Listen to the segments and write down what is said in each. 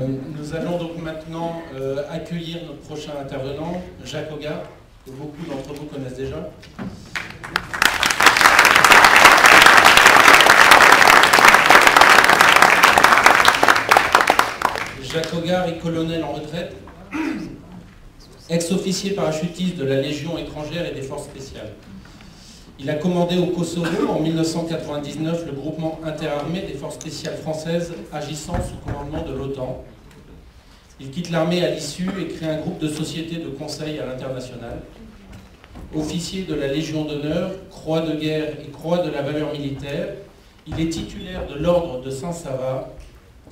Nous allons donc maintenant accueillir notre prochain intervenant, Jacques Hoggard, que beaucoup d'entre vous connaissent déjà. Jacques Hoggard est colonel en retraite, ex-officier parachutiste de la Légion étrangère et des forces spéciales. Il a commandé au Kosovo en 1999 le groupement interarmé des forces spéciales françaises agissant sous commandement de l'OTAN. Il quitte l'armée à l'issue et crée un groupe de sociétés de conseil à l'international. Officier de la Légion d'honneur, croix de guerre et croix de la valeur militaire, il est titulaire de l'ordre de Saint-Sava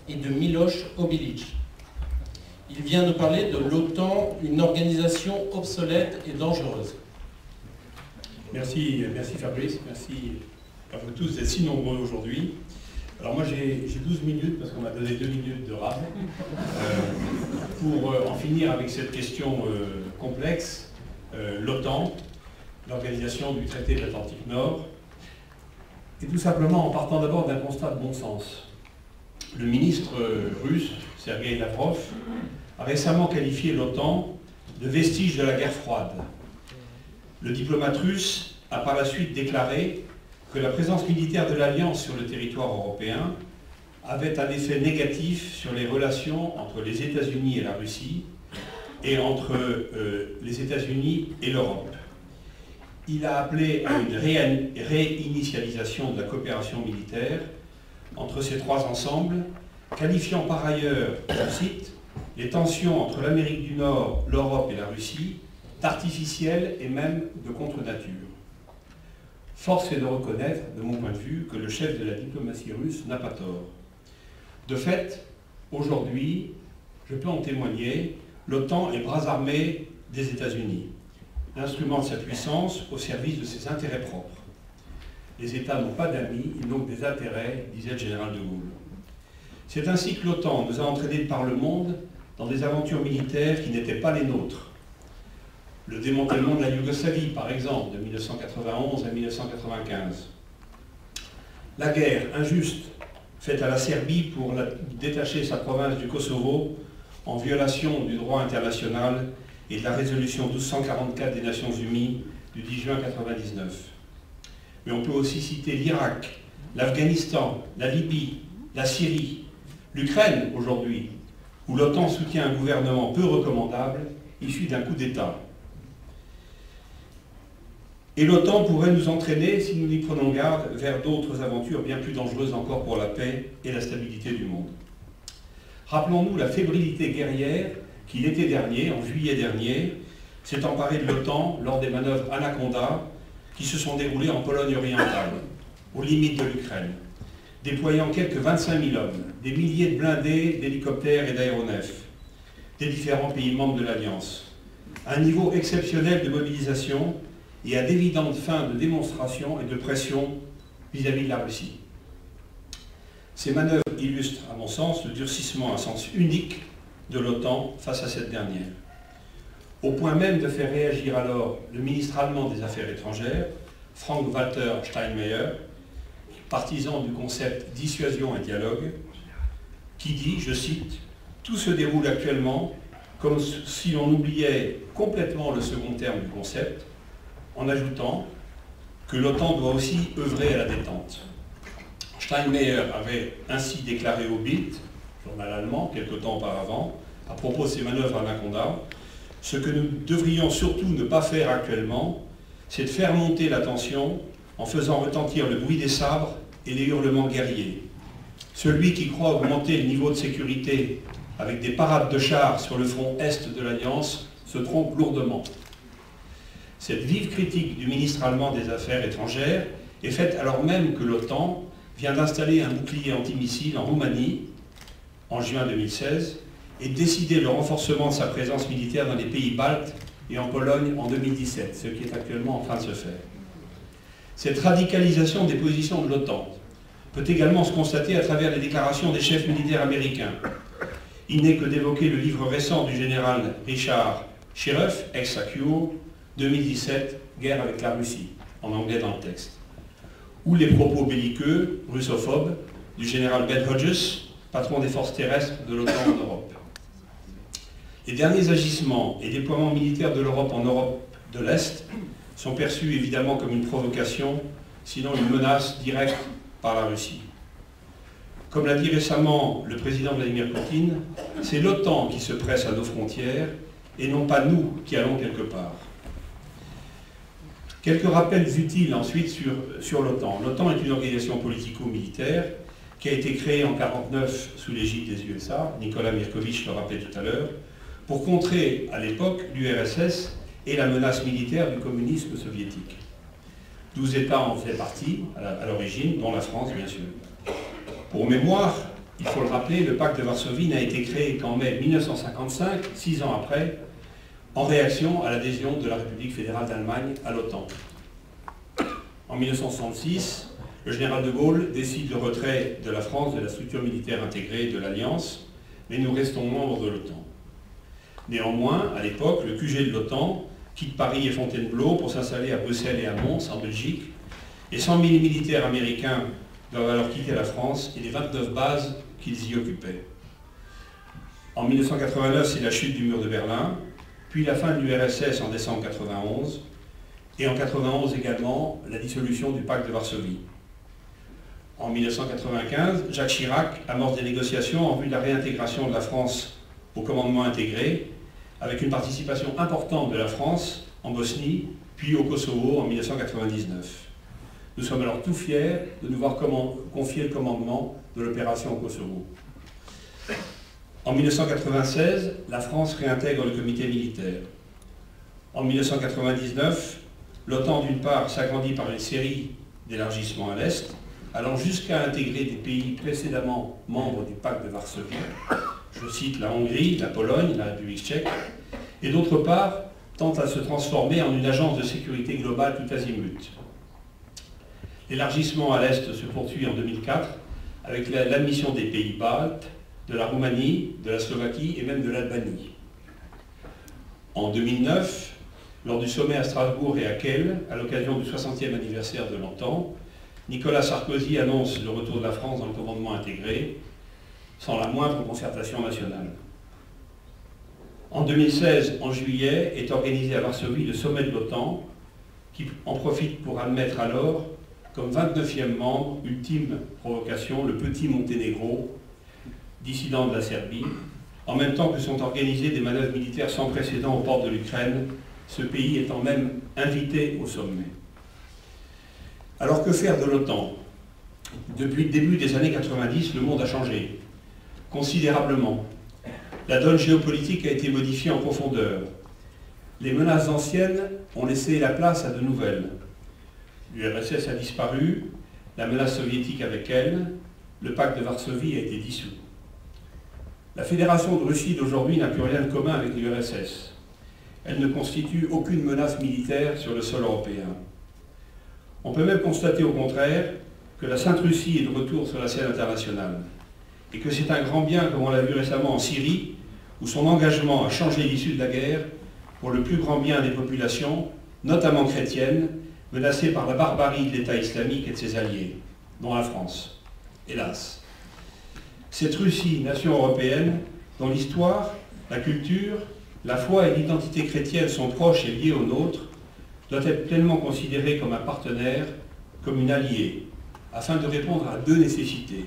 et de Miloš Obilić. Il vient nous parler de l'OTAN, une organisation obsolète et dangereuse. Merci Fabrice, merci à vous tous d'être si nombreux aujourd'hui. Alors moi j'ai 12 minutes parce qu'on m'a donné 2 minutes de rame pour en finir avec cette question complexe, l'OTAN, l'organisation du traité de l'Atlantique Nord, et tout simplement en partant d'abord d'un constat de bon sens. Le ministre russe, Sergueï Lavrov, a récemment qualifié l'OTAN de vestige de la guerre froide. Le diplomate russe a par la suite déclaré que la présence militaire de l'Alliance sur le territoire européen avait un effet négatif sur les relations entre les États-Unis et la Russie et entre les États-Unis et l'Europe. Il a appelé à une réinitialisation de la coopération militaire entre ces trois ensembles, qualifiant par ailleurs, je cite, les tensions entre l'Amérique du Nord, l'Europe et la Russie d'artificielles et même de contre-nature. Force est de reconnaître, de mon point de vue, que le chef de la diplomatie russe n'a pas tort. De fait, aujourd'hui, je peux en témoigner, l'OTAN est bras armé des États-Unis, l'instrument de sa puissance au service de ses intérêts propres. Les États n'ont pas d'amis, ils n'ont que des intérêts, disait le général de Gaulle. C'est ainsi que l'OTAN nous a entraînés par le monde dans des aventures militaires qui n'étaient pas les nôtres. Le démantèlement de la Yougoslavie, par exemple, de 1991 à 1995. La guerre injuste faite à la Serbie pour détacher sa province du Kosovo en violation du droit international et de la résolution 1244 des Nations Unies du 10 juin 1999. Mais on peut aussi citer l'Irak, l'Afghanistan, la Libye, la Syrie, l'Ukraine aujourd'hui, où l'OTAN soutient un gouvernement peu recommandable, issu d'un coup d'État. Et l'OTAN pourrait nous entraîner, si nous n'y prenons garde, vers d'autres aventures bien plus dangereuses encore pour la paix et la stabilité du monde. Rappelons-nous la fébrilité guerrière qui, l'été dernier, en juillet dernier, s'est emparée de l'OTAN lors des manœuvres Anaconda qui se sont déroulées en Pologne orientale, aux limites de l'Ukraine, déployant quelques 25 000 hommes, des milliers de blindés, d'hélicoptères et d'aéronefs, des différents pays membres de l'Alliance. Un niveau exceptionnel de mobilisation et à d'évidentes fins de démonstration et de pression vis-à-vis de la Russie. Ces manœuvres illustrent, à mon sens, le durcissement à sens unique de l'OTAN face à cette dernière. Au point même de faire réagir alors le ministre allemand des Affaires étrangères, Frank-Walter Steinmeier, partisan du concept dissuasion et dialogue, qui dit, je cite, « Tout se déroule actuellement comme si l'on oubliait complètement le second terme du concept, en ajoutant que l'OTAN doit aussi œuvrer à la détente. » Steinmeier avait ainsi déclaré au Bild, journal allemand, quelque temps auparavant, à propos de ces manœuvres Anaconda, « Ce que nous devrions surtout ne pas faire actuellement, c'est de faire monter la tension en faisant retentir le bruit des sabres et les hurlements guerriers. Celui qui croit augmenter le niveau de sécurité avec des parades de chars sur le front est de l'Alliance se trompe lourdement. » Cette vive critique du ministre allemand des Affaires étrangères est faite alors même que l'OTAN vient d'installer un bouclier antimissile en Roumanie en juin 2016 et décider le renforcement de sa présence militaire dans les pays baltes et en Pologne en 2017, ce qui est actuellement en train de se faire. Cette radicalisation des positions de l'OTAN peut également se constater à travers les déclarations des chefs militaires américains. Il n'est que d'évoquer le livre récent du général Richard Sheriff, ex-AQO, 2017, Guerre avec la Russie, en anglais dans le texte. Ou les propos belliqueux, russophobes, du général Ben Hodges, patron des forces terrestres de l'OTAN en Europe. Les derniers agissements et déploiements militaires de l'Europe en Europe de l'Est sont perçus évidemment comme une provocation, sinon une menace directe par la Russie. Comme l'a dit récemment le président Vladimir Poutine, c'est l'OTAN qui se presse à nos frontières et non pas nous qui allons quelque part. Quelques rappels utiles ensuite sur l'OTAN. L'OTAN est une organisation politico-militaire qui a été créée en 1949 sous l'égide des USA, Nicolas Mirkovitch le rappelait tout à l'heure, pour contrer à l'époque l'URSS et la menace militaire du communisme soviétique. 12 États en faisaient partie à l'origine, dont la France bien sûr. Pour mémoire, il faut le rappeler, le pacte de Varsovie n'a été créé qu'en mai 1955, 6 ans après, en réaction à l'adhésion de la République fédérale d'Allemagne à l'OTAN. En 1966, le général de Gaulle décide le retrait de la France de la structure militaire intégrée de l'Alliance, mais nous restons membres de l'OTAN. Néanmoins, à l'époque, le QG de l'OTAN quitte Paris et Fontainebleau pour s'installer à Bruxelles et à Mons, en Belgique, et 100 000 militaires américains doivent alors quitter la France et les 29 bases qu'ils y occupaient. En 1989, c'est la chute du mur de Berlin, puis la fin de l'URSS en décembre 1991, et en 1991 également, la dissolution du pacte de Varsovie. En 1995, Jacques Chirac amorce des négociations en vue de la réintégration de la France au commandement intégré, avec une participation importante de la France en Bosnie, puis au Kosovo en 1999. Nous sommes alors tout fiers de nous voir confier le commandement de l'opération au Kosovo. En 1996, la France réintègre le comité militaire. En 1999, l'OTAN d'une part s'agrandit par une série d'élargissements à l'Est, allant jusqu'à intégrer des pays précédemment membres du pacte de Varsovie, je cite la Hongrie, la Pologne, la République tchèque, et d'autre part tente à se transformer en une agence de sécurité globale tout azimut. L'élargissement à l'Est se poursuit en 2004 avec l'admission des pays baltes, de la Roumanie, de la Slovaquie et même de l'Albanie. En 2009, lors du sommet à Strasbourg et à Kehl, à l'occasion du 60e anniversaire de l'OTAN, Nicolas Sarkozy annonce le retour de la France dans le commandement intégré, sans la moindre concertation nationale. En 2016, en juillet, est organisé à Varsovie le sommet de l'OTAN, qui en profite pour admettre alors, comme 29e membre, ultime provocation, le petit Monténégro, dissident de la Serbie, en même temps que sont organisées des manœuvres militaires sans précédent aux portes de l'Ukraine, ce pays étant même invité au sommet. Alors que faire de l'OTAN? Depuis le début des années 90, le monde a changé, considérablement. La donne géopolitique a été modifiée en profondeur. Les menaces anciennes ont laissé la place à de nouvelles. L'URSS a disparu, la menace soviétique avec elle, le pacte de Varsovie a été dissous. La Fédération de Russie d'aujourd'hui n'a plus rien de commun avec l'URSS. Elle ne constitue aucune menace militaire sur le sol européen. On peut même constater au contraire que la Sainte Russie est de retour sur la scène internationale et que c'est un grand bien, comme on l'a vu récemment en Syrie, où son engagement a changé l'issue de la guerre pour le plus grand bien des populations, notamment chrétiennes, menacées par la barbarie de l'État islamique et de ses alliés, dont la France, hélas. Cette Russie, nation européenne, dont l'histoire, la culture, la foi et l'identité chrétienne sont proches et liées aux nôtres, doit être pleinement considérée comme un partenaire, comme une alliée, afin de répondre à deux nécessités.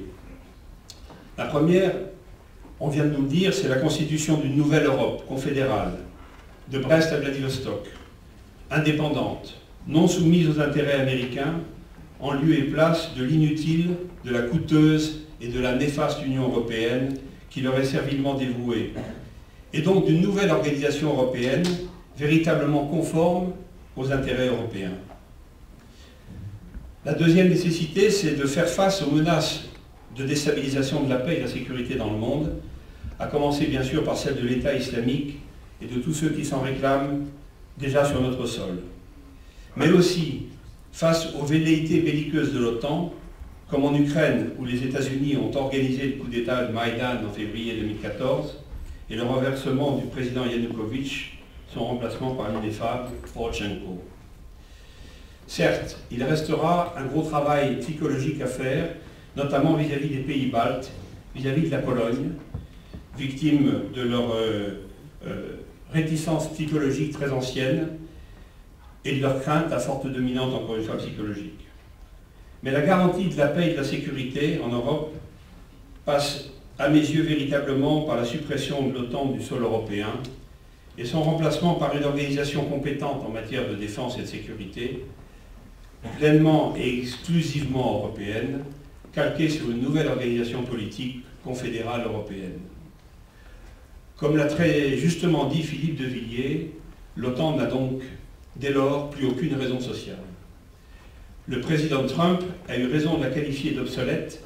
La première, on vient de nous le dire, c'est la constitution d'une nouvelle Europe confédérale, de Brest à Vladivostok, indépendante, non soumise aux intérêts américains, en lieu et place de l'inutile, de la coûteuse et de la néfaste Union européenne qui leur est servilement dévouée, et donc d'une nouvelle organisation européenne véritablement conforme aux intérêts européens. La deuxième nécessité, c'est de faire face aux menaces de déstabilisation de la paix et de la sécurité dans le monde, à commencer bien sûr par celle de l'État islamique et de tous ceux qui s'en réclament déjà sur notre sol. Mais aussi face aux velléités belliqueuses de l'OTAN, comme en Ukraine où les États-Unis ont organisé le coup d'État de Maïdan en février 2014 et le renversement du président Yanukovych, son remplacement par l'ineffable Poroshenko. Certes, il restera un gros travail psychologique à faire, notamment vis-à-vis des pays baltes, vis-à-vis de la Pologne, victime de leur réticence psychologique très ancienne et de leur crainte à forte dominante, encore une fois, psychologique. Mais la garantie de la paix et de la sécurité en Europe passe, à mes yeux, véritablement par la suppression de l'OTAN du sol européen et son remplacement par une organisation compétente en matière de défense et de sécurité, pleinement et exclusivement européenne, calquée sur une nouvelle organisation politique confédérale européenne. Comme l'a très justement dit Philippe de Villiers, l'OTAN n'a donc dès lors plus aucune raison sociale. Le président Trump a eu raison de la qualifier d'obsolète,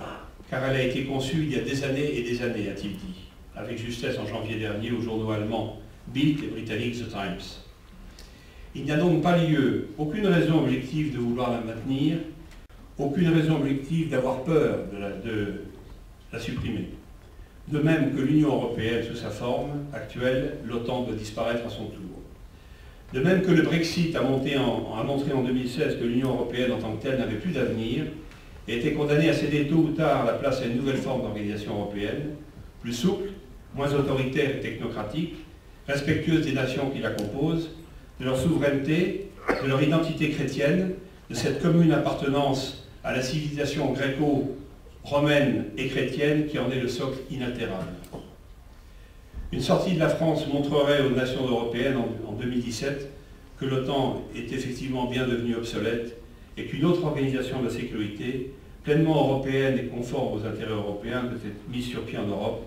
car elle a été conçue il y a des années et des années, a-t-il dit, avec justesse en janvier dernier aux journaux allemands Bild et britanniques The Times. Il n'y a donc pas lieu, aucune raison objective de vouloir la maintenir, aucune raison objective d'avoir peur de la supprimer. De même que l'Union européenne sous sa forme actuelle, l'OTAN doit disparaître à son tour. De même que le Brexit a montré en 2016 que l'Union européenne en tant que telle n'avait plus d'avenir et était condamnée à céder tôt ou tard la place à une nouvelle forme d'organisation européenne, plus souple, moins autoritaire et technocratique, respectueuse des nations qui la composent, de leur souveraineté, de leur identité chrétienne, de cette commune appartenance à la civilisation gréco-romaine et chrétienne qui en est le socle inaltérable. Une sortie de la France montrerait aux nations européennes en 2017 que l'OTAN est effectivement bien devenue obsolète et qu'une autre organisation de la sécurité, pleinement européenne et conforme aux intérêts européens, doit être mise sur pied en Europe,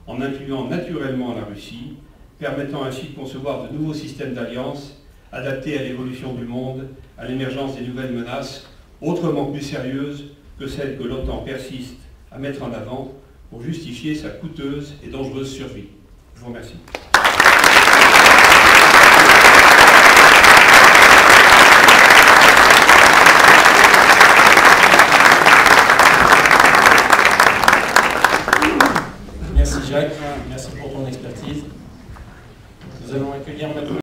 en incluant naturellement la Russie, permettant ainsi de concevoir de nouveaux systèmes d'alliance adaptés à l'évolution du monde, à l'émergence des nouvelles menaces, autrement plus sérieuses que celles que l'OTAN persiste à mettre en avant pour justifier sa coûteuse et dangereuse survie. Je vous remercie. Merci Jacques, merci pour ton expertise. Nous allons accueillir maintenant